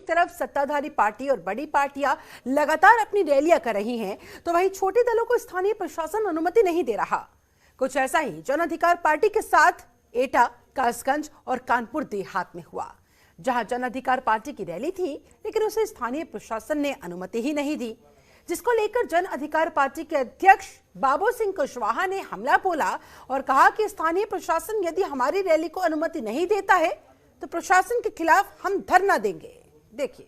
एक तरफ सत्ताधारी पार्टी और बड़ी पार्टियां लगातार अपनी रैलियां कर रही हैं, तो वहीं छोटे दलों को स्थानीय प्रशासन अनुमति नहीं दे रहा। कुछ ऐसा ही जन अधिकार पार्टी के साथ एटा, कासगंज और कानपुर देहात में हुआ, जहां जन अधिकार पार्टी की रैली थी, लेकिन उसे स्थानीय प्रशासन ने अनुमति ही नहीं दी, जिसको लेकर जन अधिकार पार्टी के अध्यक्ष बाबू सिंह कुशवाहा ने हमला बोला और कहा कि स्थानीय प्रशासन यदि हमारी रैली को अनुमति नहीं देता है तो प्रशासन के खिलाफ हम धरना देंगे। देखिए,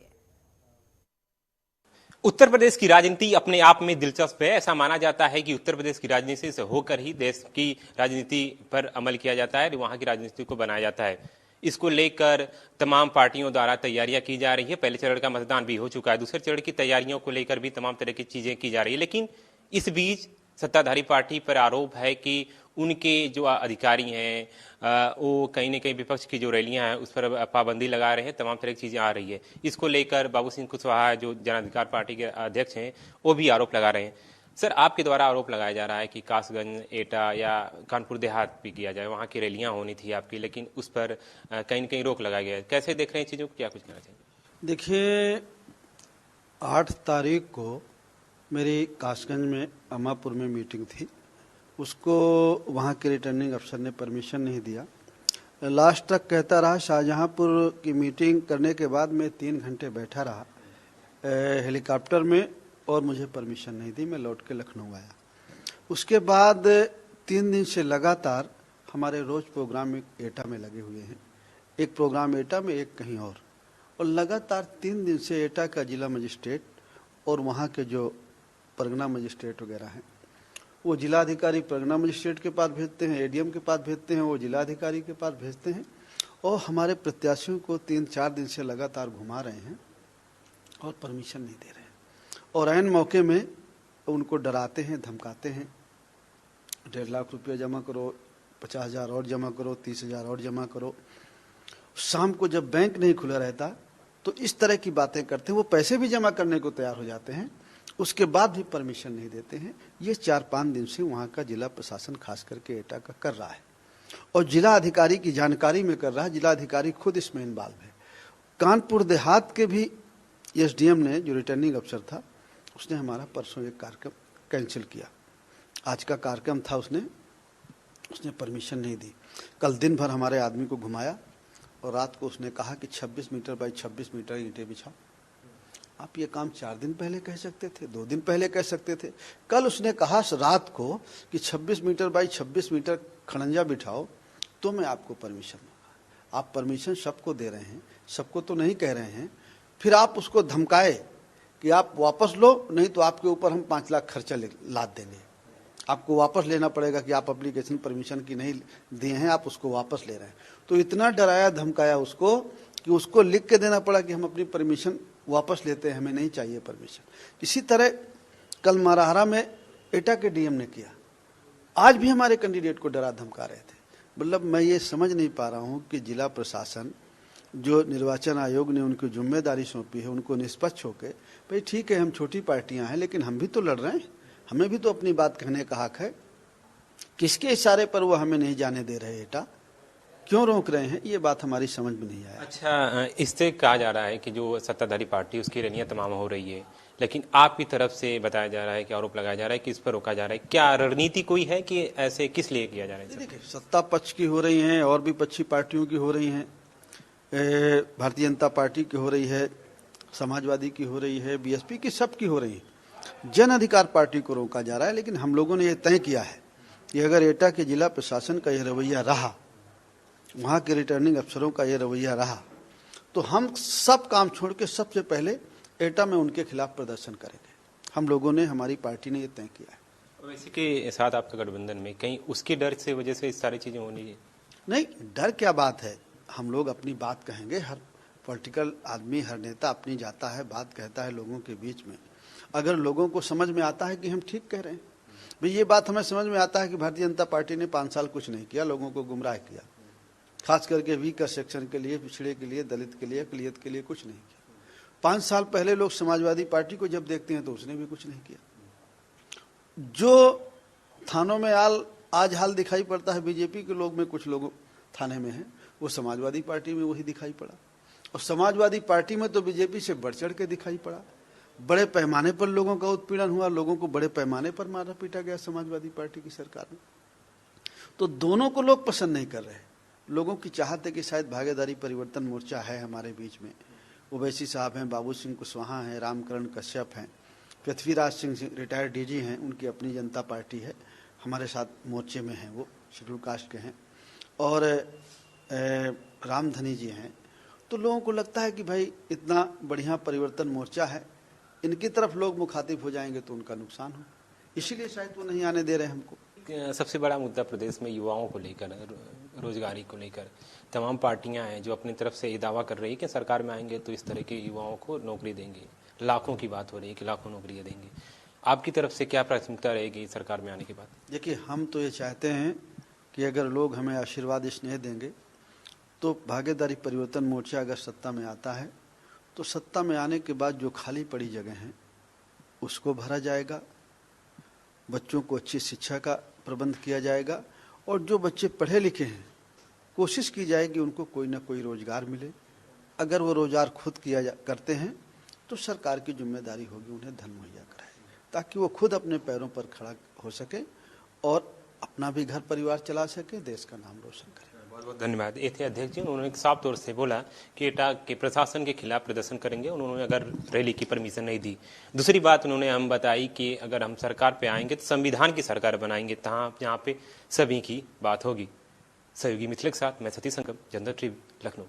उत्तर प्रदेश की राजनीति अपने आप में दिलचस्प है। ऐसा माना जाता है कि उत्तर प्रदेश की राजनीति से होकर ही देश की राजनीति पर अमल किया जाता है, वहां की राजनीति को बनाया जाता है। इसको लेकर तमाम पार्टियों द्वारा तैयारियां की जा रही है। पहले चरण का मतदान भी हो चुका है, दूसरे चरण की तैयारियों को लेकर भी तमाम तरह की चीजें की जा रही है। लेकिन इस बीच सत्ताधारी पार्टी पर आरोप है कि उनके जो अधिकारी हैं वो कहीं न कहीं विपक्ष की जो रैलियां हैं उस पर पाबंदी लगा रहे हैं, तमाम तरह की चीजें आ रही है। इसको लेकर बाबू सिंह कुशवाहा जो जन अधिकार पार्टी के अध्यक्ष हैं वो भी आरोप लगा रहे हैं। सर, आपके द्वारा आरोप लगाया जा रहा है कि कासगंज, एटा या कानपुर देहात भी किया जाए, वहाँ की रैलियां होनी थी आपकी, लेकिन उस पर कहीं न कहीं रोक लगाया गया है। कैसे देख रहे हैं चीज़ों को, क्या कुछ कहना चाहिए? देखिए, 8 तारीख को मेरी कासगंज में अमापुर में मीटिंग थी, उसको वहाँ के रिटर्निंग अफसर ने परमिशन नहीं दिया। लास्ट तक कहता रहा। शाहजहांपुर की मीटिंग करने के बाद मैं 3 घंटे बैठा रहा हेलीकॉप्टर में और मुझे परमिशन नहीं दी। मैं लौट के लखनऊ आया। उसके बाद 3 दिन से लगातार हमारे रोज प्रोग्राम एटा में लगे हुए हैं, एक प्रोग्राम एटा में, एक कहीं और लगातार 3 दिन से एटा का जिला मजिस्ट्रेट और वहाँ के जो परगना मजिस्ट्रेट वगैरह हैं वो जिलाधिकारी परगना मजिस्ट्रेट के पास भेजते हैं, एडीएम के पास भेजते हैं, वो जिलाधिकारी के पास भेजते हैं और हमारे प्रत्याशियों को 3-4 दिन से लगातार घुमा रहे हैं और परमिशन नहीं दे रहे हैं। और ऐन मौके में उनको डराते हैं, धमकाते हैं, 1.5 लाख रुपया जमा करो, 50,000 और जमा करो, 30,000 और जमा करो। शाम को जब बैंक नहीं खुला रहता तो इस तरह की बातें करते हैं। वो पैसे भी जमा करने को तैयार हो जाते हैं, उसके बाद भी परमिशन नहीं देते हैं। ये 4-5 दिन से वहाँ का जिला प्रशासन खास करके एटा का कर रहा है और जिला अधिकारी की जानकारी में कर रहा है। जिला अधिकारी खुद इसमें इन्वॉल्व है। कानपुर देहात के भी एसडीएम ने, जो रिटर्निंग अफसर था, उसने हमारा परसों एक कार्यक्रम कैंसिल किया। आज का कार्यक्रम था, उसने परमिशन नहीं दी। कल दिन भर हमारे आदमी को घुमाया और रात को उसने कहा कि 26 मीटर बाई 26 मीटर ईंटें बिछाओ। आप ये काम 4 दिन पहले कह सकते थे, 2 दिन पहले कह सकते थे। कल उसने कहा रात को कि 26 मीटर बाई 26 मीटर खड़ंजा बिठाओ तो मैं आपको परमिशन दूंगा। आप परमिशन सबको दे रहे हैं, सबको तो नहीं कह रहे हैं। फिर आप उसको धमकाए कि आप वापस लो, नहीं तो आपके ऊपर हम 5 लाख खर्चा लाद देंगे। आपको वापस लेना पड़ेगा कि आप एप्लीकेशन परमिशन की नहीं दिए हैं, आप उसको वापस ले रहे हैं। तो इतना डराया धमकाया उसको कि उसको लिख के देना पड़ा कि हम अपनी परमिशन वापस लेते हैं, हमें नहीं चाहिए परमिशन। इसी तरह कल माराहरा में एटा के डीएम ने किया। आज भी हमारे कैंडिडेट को डरा धमका रहे थे। मतलब मैं ये समझ नहीं पा रहा हूँ कि जिला प्रशासन, जो निर्वाचन आयोग ने उनको जिम्मेदारी सौंपी है, उनको निष्पक्ष होकर, भाई ठीक है हम छोटी पार्टियां हैं लेकिन हम भी तो लड़ रहे हैं, हमें भी तो अपनी बात कहने का हक है। किसके इशारे पर वो हमें नहीं जाने दे रहे एटा, क्यों रोक रहे हैं, ये बात हमारी समझ में नहीं आया। अच्छा, इससे कहा जा रहा है कि जो सत्ताधारी पार्टी उसकी रैलियां तमाम हो रही है, लेकिन आपकी तरफ से बताया जा रहा है कि आरोप लगाया जा रहा है कि इस पर रोका जा रहा है। क्या रणनीति कोई है कि ऐसे किस लिए किया जा रहा है? देखिए, सत्ता पक्ष की हो रही हैं और विपक्षी पार्टियों की हो रही हैं, भारतीय जनता पार्टी की हो रही है, समाजवादी की हो रही है, बीएसपी की, सबकी हो रही है। जन अधिकार पार्टी को रोका जा रहा है। लेकिन हम लोगों ने ये तय किया है कि अगर एटा के जिला प्रशासन का ये रवैया रहा, वहाँ के रिटर्निंग अफसरों का ये रवैया रहा, तो हम सब काम छोड़ के सबसे पहले एटा में उनके खिलाफ प्रदर्शन करेंगे। हम लोगों ने, हमारी पार्टी ने ये तय किया है। और इसी के साथ आपका गठबंधन में कहीं उसके डर से वजह से इस सारी चीजें होनी है? नहीं, डर क्या बात है, हम लोग अपनी बात कहेंगे। हर पॉलिटिकल आदमी, हर नेता अपनी जाता है, बात कहता है लोगों के बीच में। अगर लोगों को समझ में आता है कि हम ठीक कह रहे हैं, भाई ये बात हमें समझ में आता है कि भारतीय जनता पार्टी ने 5 साल कुछ नहीं किया, लोगों को गुमराह किया, खास करके वीकर सेक्शन के लिए, पिछड़े के लिए, दलित के लिए, अकलियत के लिए कुछ नहीं किया। 5 साल पहले लोग समाजवादी पार्टी को जब देखते हैं तो उसने भी कुछ नहीं किया। जो थानों में आज हाल दिखाई पड़ता है बीजेपी के लोग में, कुछ लोग थाने में हैं, वो समाजवादी पार्टी में वही दिखाई पड़ा। और समाजवादी पार्टी में तो बीजेपी से बढ़ चढ़ के दिखाई पड़ा। बड़े पैमाने पर लोगों का उत्पीड़न हुआ, लोगों को बड़े पैमाने पर मारा पीटा गया समाजवादी पार्टी की सरकार में। तो दोनों को लोग पसंद नहीं कर रहे। लोगों की चाहत है कि शायद भागीदारी परिवर्तन मोर्चा है हमारे बीच में, ओवैसी साहब हैं, बाबू सिंह कुशवाहा हैं, रामकरण कश्यप हैं, पृथ्वीराज सिंह रिटायर्ड डीजी हैं, उनकी अपनी जनता पार्टी है, हमारे साथ मोर्चे में हैं, वो शेड्यूल कास्ट के हैं, और रामधनी जी हैं। तो लोगों को लगता है कि भाई इतना बढ़िया परिवर्तन मोर्चा है, इनकी तरफ लोग मुखातिब हो जाएंगे तो उनका नुकसान हो, इसीलिए शायद वो नहीं आने दे रहे हमको। सबसे बड़ा मुद्दा प्रदेश में युवाओं को लेकर, रोजगारी को लेकर तमाम पार्टियां हैं जो अपनी तरफ से ये दावा कर रही है कि सरकार में आएंगे तो इस तरह के युवाओं को नौकरी देंगे। लाखों की बात हो रही है कि लाखों नौकरियां देंगे। आपकी तरफ से क्या प्राथमिकता रहेगी सरकार में आने के बाद? देखिए, हम तो ये चाहते हैं कि अगर लोग हमें आशीर्वाद स्नेह देंगे तो भागीदारी परिवर्तन मोर्चा अगर सत्ता में आता है तो सत्ता में आने के बाद जो खाली पड़ी जगह हैं उसको भरा जाएगा, बच्चों को अच्छी शिक्षा का प्रबंध किया जाएगा, और जो बच्चे पढ़े लिखे हैं कोशिश की जाएगी उनको कोई ना कोई रोजगार मिले। अगर वो रोजगार खुद करते हैं तो सरकार की जिम्मेदारी होगी उन्हें धन मुहैया कराए, ताकि वो खुद अपने पैरों पर खड़ा हो सके और अपना भी घर परिवार चला सके, देश का नाम रोशन करे। बहुत बहुत धन्यवाद। ये थे अध्यक्ष जी, उन्होंने साफ तौर से बोला कि एटा के प्रशासन के खिलाफ प्रदर्शन करेंगे। उन्होंने अगर रैली की परमिशन नहीं दी। दूसरी बात उन्होंने हम बताई कि अगर हम सरकार पे आएंगे तो संविधान की सरकार बनाएंगे, जहाँ पे सभी की बात होगी। सहयोगी मिथिलेश के साथ मैं सतीश संगम, जनता टीवी, लखनऊ।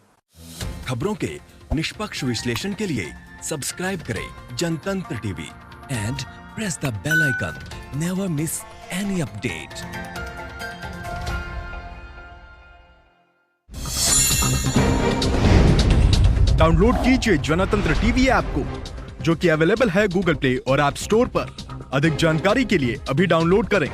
खबरों के निष्पक्ष विश्लेषण के लिए सब्सक्राइब करें Jantantra TV and press the bell icon. Never miss any update. Download कीजिए जनतंत्र टीवी ऐप को, जो कि अवेलेबल है गूगल प्ले और ऐप स्टोर पर। अधिक जानकारी के लिए अभी डाउनलोड करें।